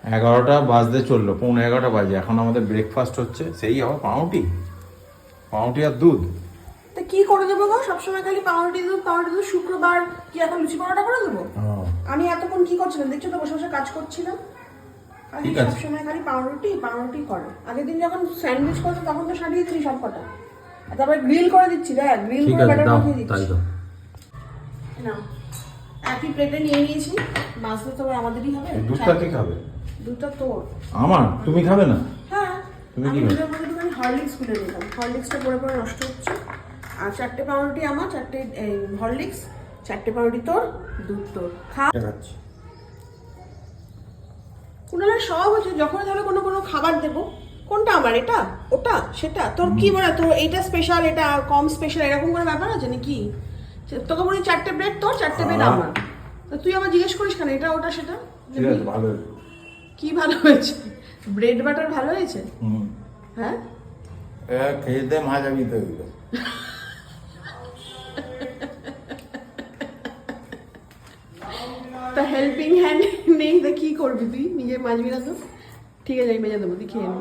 11টা বাজতে চললো, 11:15 বাজে, এখন আমাদের ব্রেকফাস্ট হচ্ছে। সেই আবার পাউরুটি, পাউরুটি আর দুধ। তা কি করে দেবো গো? সবসময় খালি পাউরুটি দুধ পাউরুটি দুধ। শুক্রবার কি এখন লুচি পরোটা করে দেবো? আমি এতক্ষণ কি করছিলাম দেখছো তো, বসে বসে কাজ করছিলাম। খালি সবসময় খালি পাউরুটি পাউরুটি করে। আগের দিন যখন স্যান্ডউইচ করতো তখন তো সারিয়ে দিলি সব কটা, আর তারপরে গ্রিল করে দিচ্ছি। দেখ গ্রিল করে ব্যাটার পাঠিয়ে দিচ্ছি। না একই প্লেটে নিয়ে নিয়েছি, মাছটা তো আমাদেরই হবে। দুধটা কে খাবে? দুধটা তোর। আমার? তুমি খাবে না? হ্যাঁ, তুমি আমি কি খাবে? দুধের মধ্যে একটুখানি হরলিক্স গুলে নিলাম। হরলিক্সটা পরে পরে নষ্ট হচ্ছে। আর 4টে পাউরুটি আমার, 4টে হরলিক্স, 4টে পাউরুটি তোর, দুধ তোর। খা। দেখাচ্ছি। কুনালের সব হচ্ছে, যখন ধরো কোনো কোনো খাবার দেবো, কোনটা আমার, এটা ওটা সেটা, তোর কি মনে হয় তোর এইটা স্পেশাল এটা কম স্পেশাল এরকম কোনো ব্যাপার আছে নাকি? তোকে বলি 4টে ব্রেড তোর, 4টে ব্রেড আমার। তো তুই আবার জিজ্ঞেস করিস কেন এটা ওটা সেটা? ঠিক আছে, ভালো। কি ভালো হয়েছে? ব্রেড বাটার ভালো হয়েছে? হ্যাঁ, খেয়ে দে, মা যাবি তো এগুলো। তা হেল্পিং হ্যান্ড নেই, তা কি করবি তুই? নিজে মাজবি না তো? ঠিক আছে আমি মেজে দেবো, তুই খেয়ে নে।